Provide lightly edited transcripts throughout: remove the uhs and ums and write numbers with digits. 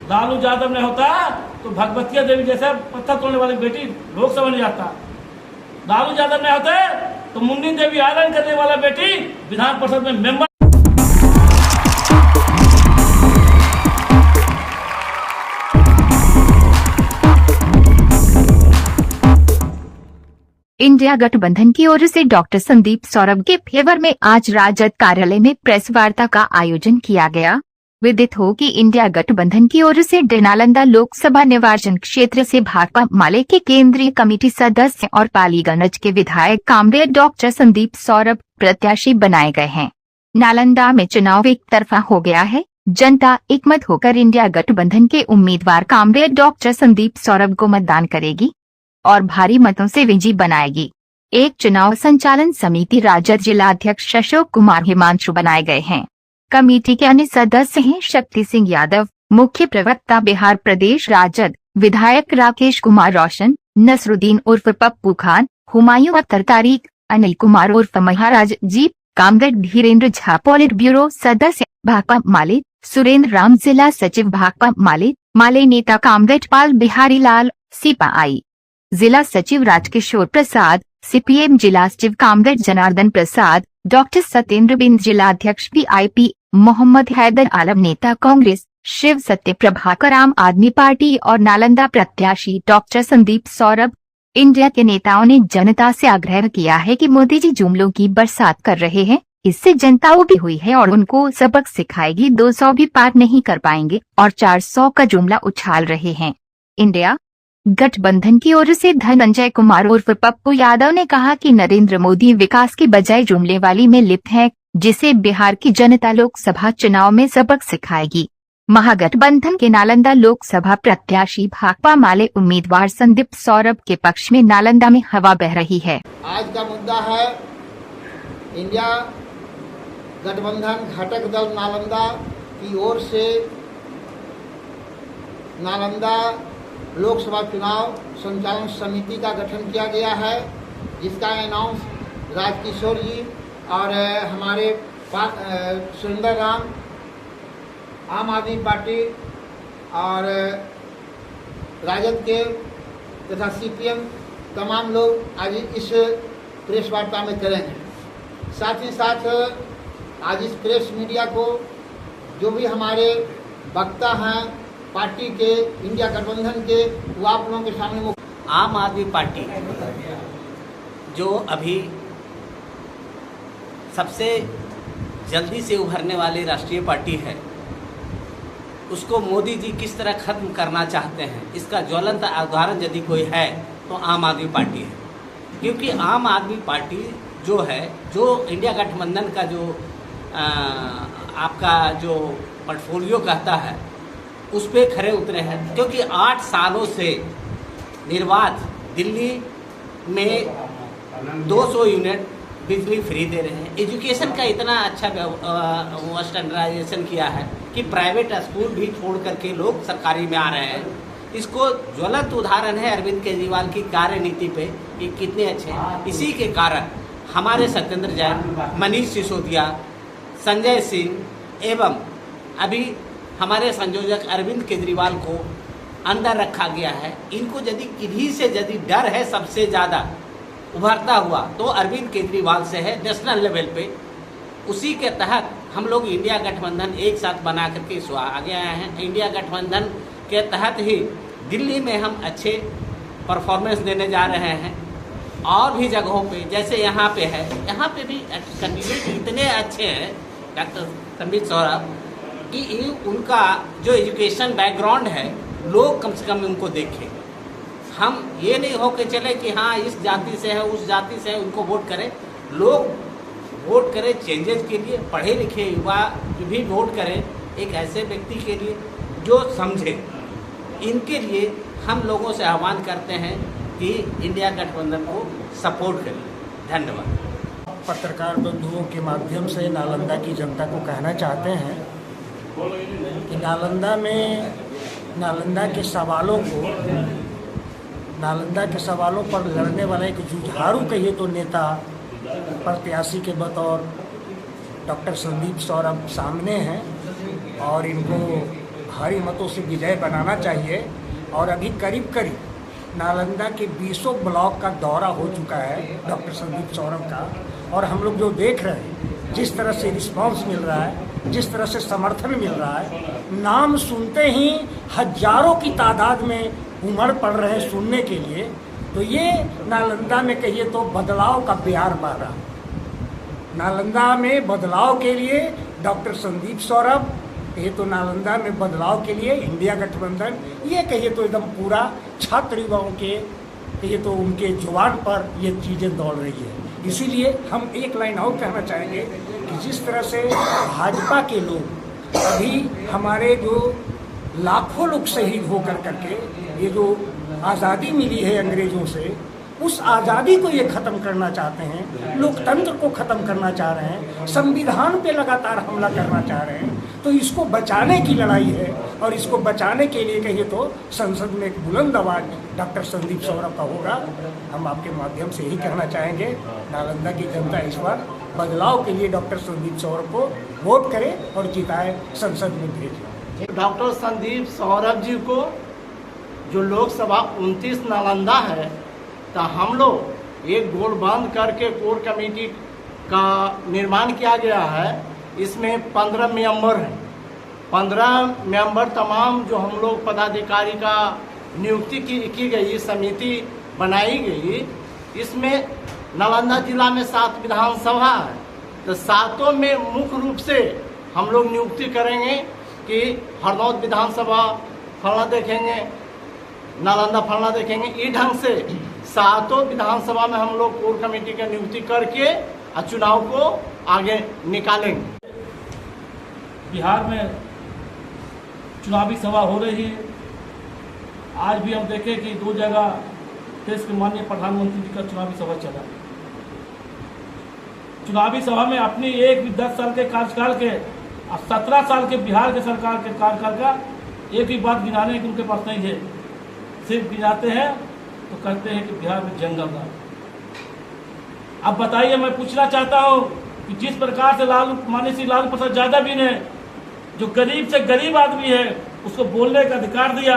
लालू यादव नहीं होता तो भगवतिया देवी जैसे पत्थर तोड़ने वाली बेटी लोकसभा नहीं जाता। लालू यादव नहीं होते तो मुन्नी देवी आयरन करने वाला बेटी विधान परिषद में मेंबर। इंडिया गठबंधन की ओर से डॉक्टर संदीप सौरभ के फेवर में आज राजद कार्यालय में प्रेस वार्ता का आयोजन किया गया। विदित हो कि इंडिया गठबंधन की ओर से नालंदा लोकसभा निर्वाचन क्षेत्र से भाकपा माले के केंद्रीय कमेटी सदस्य और पालीगंज के विधायक कामरेड डॉक्टर संदीप सौरभ प्रत्याशी बनाए गए हैं। नालंदा में चुनाव एक तरफा हो गया है। जनता एकमत होकर इंडिया गठबंधन के उम्मीदवार कामरेड डॉक्टर संदीप सौरभ को मतदान करेगी और भारी मतों से विजयी बनाएगी। एक चुनाव संचालन समिति राजद जिला अध्यक्ष अशोक कुमार हिमांशु बनाए गए हैं। कमेटी के अन्य सदस्य हैं शक्ति सिंह यादव, मुख्य प्रवक्ता बिहार प्रदेश राजद, विधायक राकेश कुमार रोशन, नसरुद्दीन उर्फ पप्पू खान, हुमायूं अख्तर तारिक, अनिल कुमार उर्फ महाराज जी, कामरेड धीरेन्द्र झा पोलिट ब्यूरो सदस्य भाकपा माले, सुरेंद्र राम जिला सचिव भाकपा माले नेता कामरेड पाल बिहारी लाल, सिपाही जिला सचिव राजकिशोर प्रसाद, सीपीएम जिला सचिव कामरेड जनार्दन प्रसाद, डॉक्टर सत्येंद्र बिंद जिला अध्यक्ष PIP, मोहम्मद हैदर आलम नेता कांग्रेस, शिव सत्य प्रभाकर आम आदमी पार्टी और नालंदा प्रत्याशी डॉक्टर संदीप सौरभ। इंडिया के नेताओं ने जनता से आग्रह किया है कि मोदी जी जुमलों की बरसात कर रहे हैं, इससे जनता उबी हुई है और उनको सबक सिखाएगी। 200 भी पार नहीं कर पाएंगे और 400 का जुमला उछाल रहे हैं। इंडिया गठबंधन की ओर से धनंजय कुमार उर्फ पप्पू यादव ने कहा कि नरेंद्र मोदी विकास की बजाय जुमले वाली में लिप्त है, जिसे बिहार की जनता लोकसभा चुनाव में सबक सिखाएगी। महागठबंधन के नालंदा लोकसभा प्रत्याशी भाकपा माले उम्मीदवार संदीप सौरभ के पक्ष में नालंदा में हवा बह रही है। आज का मुद्दा है इंडिया गठबंधन घटक दल नालंदा की ओर से नालंदा लोकसभा चुनाव संचालन समिति का गठन किया गया है, जिसका अनाउंस राजकिशोर जी और हमारे सुरेंद्र राम आम आदमी पार्टी और राजद के तथा CPM तमाम लोग आज इस प्रेस वार्ता में करेंगे। साथ ही साथ आज इस प्रेस मीडिया को जो भी हमारे वक्ता हैं पार्टी के, इंडिया गठबंधन के, वो आप लोगों के सामने आम आदमी पार्टी जो अभी सबसे जल्दी से उभरने वाली राष्ट्रीय पार्टी है, उसको मोदी जी किस तरह खत्म करना चाहते हैं, इसका ज्वलंत उदाहरण यदि कोई है तो आम आदमी पार्टी है। क्योंकि आम आदमी पार्टी जो है, जो इंडिया गठबंधन का जो आपका जो पोर्टफोलियो कहता है, उस पे खरे उतरे हैं। क्योंकि 8 सालों से निर्वात दिल्ली में 200 यूनिट बिजली फ्री दे रहे हैं। एजुकेशन का इतना अच्छा स्टैंडर्डाइजेशन किया है कि प्राइवेट स्कूल भी छोड़ करके लोग सरकारी में आ रहे हैं। इसको ज्वलंत उदाहरण है अरविंद केजरीवाल की कार्यनीति पे कि कितने अच्छे हैं। इसी के कारण हमारे सत्येंद्र जैन, मनीष सिसोदिया, संजय सिंह एवं अभी हमारे संयोजक अरविंद केजरीवाल को अंदर रखा गया है। इनको यदि किन्हीं से यदि डर है सबसे ज़्यादा उभरता हुआ तो अरविंद केजरीवाल से है नेशनल लेवल पे। उसी के तहत हम लोग इंडिया गठबंधन एक साथ बना करके इस आगे आए हैं। इंडिया गठबंधन के तहत ही दिल्ली में हम अच्छे परफॉर्मेंस देने जा रहे हैं और भी जगहों पे, जैसे यहाँ पे है, यहाँ पे भी कैंडिडेट इतने अच्छे हैं डॉक्टर संदीप सौरभ कि उनका जो एजुकेशन बैकग्राउंड है, लोग कम से कम उनको देखें। हम ये नहीं हो के चले कि हाँ इस जाति से है, उस जाति से है, उनको वोट करें। लोग वोट करें चेंजेस के लिए, पढ़े लिखे युवा भी वोट करें एक ऐसे व्यक्ति के लिए जो समझे। इनके लिए हम लोगों से आह्वान करते हैं कि इंडिया गठबंधन को सपोर्ट करें। धन्यवाद। पत्रकार बंधुओं के माध्यम से नालंदा की जनता को कहना चाहते हैं कि नालंदा के सवालों पर लड़ने वाला एक जुझारू कहिए तो नेता प्रत्याशी के बतौर डॉक्टर संदीप सौरभ सामने हैं और इनको भारी मतों से विजय बनाना चाहिए। और अभी करीब करीब नालंदा के 20 ब्लॉक का दौरा हो चुका है डॉक्टर संदीप सौरभ का, और हम लोग जो देख रहे हैं जिस तरह से रिस्पांस मिल रहा है, जिस तरह से समर्थन मिल रहा है, नाम सुनते ही हजारों की तादाद में उमड़ पड़ रहे हैं सुनने के लिए। तो ये नालंदा में कहिए तो बदलाव का बिहार बह रहा। नालंदा में बदलाव के लिए डॉक्टर संदीप सौरभ, ये तो नालंदा में बदलाव के लिए इंडिया गठबंधन, ये कहिए तो एकदम पूरा छात्र युवाओं के ये तो उनके जुबान पर ये चीज़ें दौड़ रही है। इसीलिए हम एक लाइन और कहना चाहेंगे कि जिस तरह से भाजपा के लोग अभी हमारे जो लाखों लोग शहीद होकर करके ये जो आज़ादी मिली है अंग्रेज़ों से, उस आज़ादी को ये ख़त्म करना चाहते हैं, लोकतंत्र को ख़त्म करना चाह रहे हैं, संविधान पे लगातार हमला करना चाह रहे हैं। तो इसको बचाने की लड़ाई है, और इसको बचाने के लिए कहिए तो संसद में एक बुलंद आवाज़ डॉक्टर संदीप सौरभ का होगा। हम आपके माध्यम से यही कहना चाहेंगे, नालंदा की जनता इस बार बदलाव के लिए डॉक्टर संदीप सौरभ को वोट करे और जिताए, संसद में भेजें। डॉक्टर संदीप सौरभ जी को जो लोकसभा 29 नालंदा है, तो हम लोग एक गोल बंद करके कोर कमेटी का निर्माण किया गया है। इसमें 15 मेंबर हैं। 15 मेंबर तमाम जो हम लोग पदाधिकारी का नियुक्ति की गई, समिति बनाई गई। इसमें नालंदा जिला में 7 विधानसभा है, तो 7 में मुख्य रूप से हम लोग नियुक्ति करेंगे कि हरनौत विधानसभा फलना देखेंगे, नालंदा फलना देखेंगे। इस ढंग से 7 विधानसभा में हम लोग कोर कमेटी का नियुक्ति करके चुनाव को आगे निकालेंगे। बिहार में चुनावी सभा हो रही है। आज भी हम देखें कि 2 जगह देश के माननीय प्रधानमंत्री जी का चुनावी सभा चला। चुनावी सभा में अपनी 10 साल के कार्यकाल के और 17 साल के बिहार के सरकार के कार्यकाल का एक ही बात गिनाने की उनके पास नहीं है। सिर्फ गिनाते हैं तो कहते हैं कि बिहार में जंगल राज। अब बताइए, मैं पूछना चाहता हूं कि जिस प्रकार से माननीय श्री लालू प्रसाद यादव जी ने जो गरीब से गरीब आदमी है उसको बोलने का अधिकार दिया,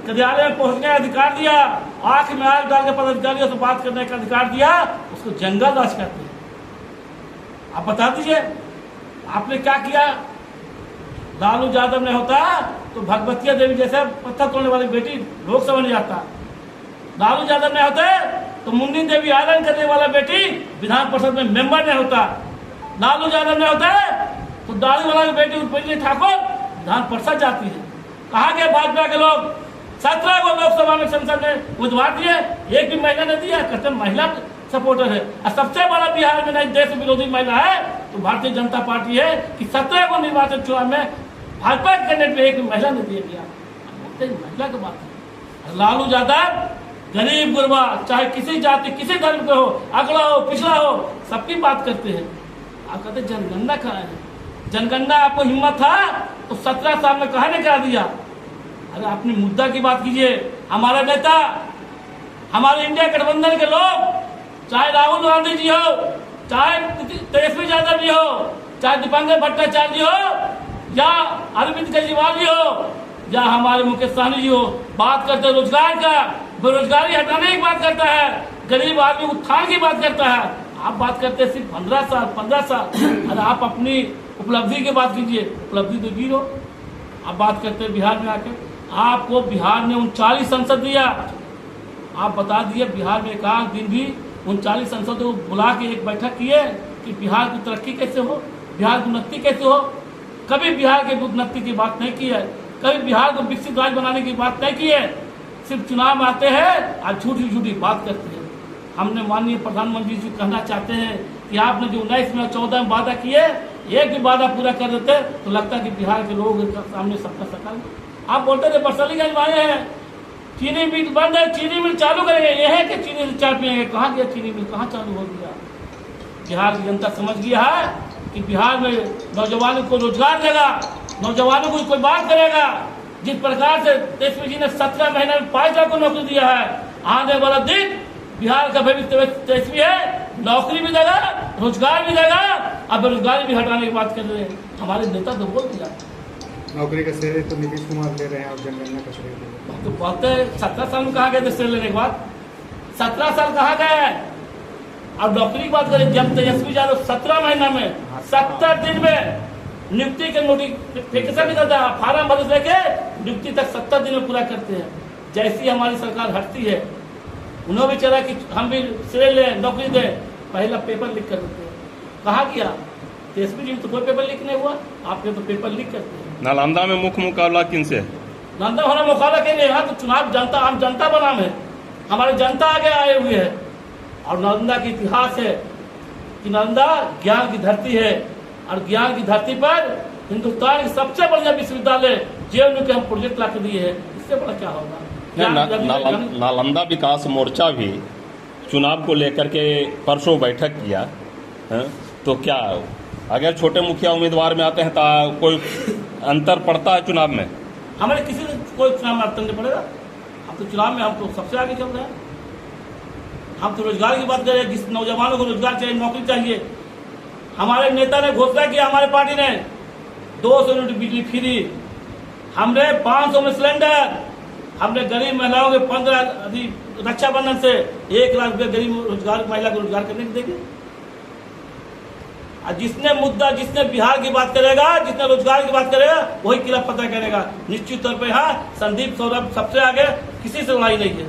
कार्यालय में पहुंचने का अधिकार दिया, आंख में आंख डाल के पदाधिकारियों से बात करने का अधिकार दिया, उसको जंगल राज कहते हैं। आप बता दीजिए आपने क्या किया। लालू यादव ने होता तो भगवतिया देवी जैसे पत्थर तोड़ने वाली बेटी लोकसभा नहीं जाता। लालू यादव ने होते तो मुन्नी देवी आयरन करने वाला बेटी विधान परिषद में मेंबर नहीं होता। लालू यादव ने होते तो दाढ़ी वाला बेटी उत्पन्न ठाकुर विधान परिषद जाती है। कहा गए भाजपा के लोग 17 को लोकसभा में संसद में उम्मीदवार दिए, एक भी महिला ने दिया। कहते महिला सपोर्टर है। और सबसे बड़ा बिहार में नहीं देश विरोधी महिला है तो भारतीय जनता पार्टी है कि 17 को निर्वाचन चुनाव में भाजपा के कैंडिडेट पे एक भी महिला ने दिया गया। महिला की बात है। लालू यादव गरीब गुरबा चाहे किसी जाति किसी धर्म के हो, अगला हो पिछड़ा हो, सबकी बात करते हैं। आप कहते जनगणना कहाँ है? जनगणना आपको हिम्मत था तो 17 साल में कहा ने करा दिया। अरे अपनी मुद्दा की बात कीजिए। हमारा नेता, हमारे इंडिया गठबंधन के लोग, चाहे राहुल गांधी जी हो, चाहे तेजस्वी यादव जी हो, चाहे दीपांकर भट्टाचार्य जी हो, या अरविंद केजरीवाल जी हो, या हमारे मुकेश सहनी जी हो, बात करते रोजगार का, बेरोजगारी हटाने की बात करता है, गरीब आदमी उत्थान की बात करता है। आप बात करते हैं सिर्फ 15 साल। अरे आप अपनी उपलब्धि की बात कीजिए, उपलब्धि तो जीरो। आप बात करते हैं बिहार में आके, आपको बिहार ने 39 संसद दिया। आप बता दिए बिहार में एक दिन भी 39 संसदों को बुला के एक बैठक किए कि बिहार की तरक्की कैसे हो, बिहार की उन्नति कैसे हो। कभी बिहार के उन्नति की बात नहीं की है, कभी बिहार को विकसित राज्य बनाने की बात नहीं की है। सिर्फ चुनाव आते हैं और झूठी झूठी बात करते हैं। हमने माननीय प्रधानमंत्री जी कहना चाहते हैं कि आपने जो 19 में 14 में वादा किए, एक भी वादा पूरा कर देते तो लगता कि बिहार के लोगों के सामने सबका सकल। आप बोलते थे बरसलीगंज में आए हैं, चीनी मिल बंद है, चीनी मिल चालू करेंगे। ये है कि चीनी चाय पिएंगे। कहाँ गया चीनी मिल, कहाँ चालू हो गया? बिहार की जनता समझ गया है कि बिहार में नौजवानों को रोजगार देगा, नौजवानों को कोई बात करेगा। जिस प्रकार से तेजस्वी जी ने 17 महीने में 5 लाख को नौकरी दिया है, आने वाला दिन बिहार का भविष्य तेजस्वी है, नौकरी भी देगा, रोजगार भी देगा, और बेरोजगारी भी हटाने की बात कर रहे हैं। हमारे नेता तो बोल दिया नौकरी का श्रेय तो नीतीश कुमार ले रहे हैं और जनगणना का श्रेय ले रहे हैं। तो बोलते 17 साल में कहाँ गए थे श्रेय लेने के बाद? 17 साल कहाँ गए? अब नौकरी की बात करें, जब तेजस्वी यादव 17 महीना में 70 दिन में नियुक्ति के नोटिफिकेशन निकलता है, फार्म भर लेके नियुक्ति तक 70 दिन में पूरा करते हैं। जैसी हमारी सरकार हटती है, उन्होंने भी चला कि हम भी श्रेय लें, नौकरी दें, पहला पेपर लीक कर देते हैं। कहाँ किया? तेजस्वी जी तो कोई पेपर लीक नहीं हुआ, आपने तो पेपर लीक करते हैं। नालंदा में मुख्य मुकाबला किनसे है? नालंदा होना मुकाबला के लिए, यहाँ तो चुनाव जनता, आम जनता बनाम है, हमारे जनता आगे आए हुए है। और नालंदा की इतिहास है कि नालंदा ज्ञान की धरती है, और ज्ञान की धरती पर हिंदुस्तान की सबसे बढ़िया विश्वविद्यालय जेएनयू के हम प्रोजेक्ट ला के दिए हैं। इससे बड़ा क्या होगा? नालंदा विकास मोर्चा भी चुनाव को लेकर के परसों बैठक किया है, तो क्या अगर छोटे मुखिया उम्मीदवार में आते हैं तो कोई अंतर पड़ता है चुनाव में? हमारे किसी को कोई चुनाव में अंतर नहीं पड़ेगा। हम तो चुनाव में हम तो सबसे आगे चल रहे हैं। हम तो रोजगार की बात करें, जिस नौजवानों को रोजगार चाहिए, नौकरी चाहिए। हमारे नेता ने घोषणा किया, हमारे पार्टी ने 200 यूनिट बिजली फ्री, हमने 500 में सिलेंडर, हमने गरीब महिलाओं के 15 रक्षाबंधन से 1 लाख रुपये गरीब रोजगार महिला को रोजगार करने को देंगे। और जिसने मुद्दा, जिसने बिहार की बात करेगा, जिसने रोजगार की बात करेगा, वही किला पता करेगा। निश्चित तौर पर हाँ, संदीप सौरभ सबसे आगे, किसी से लड़ाई नहीं है।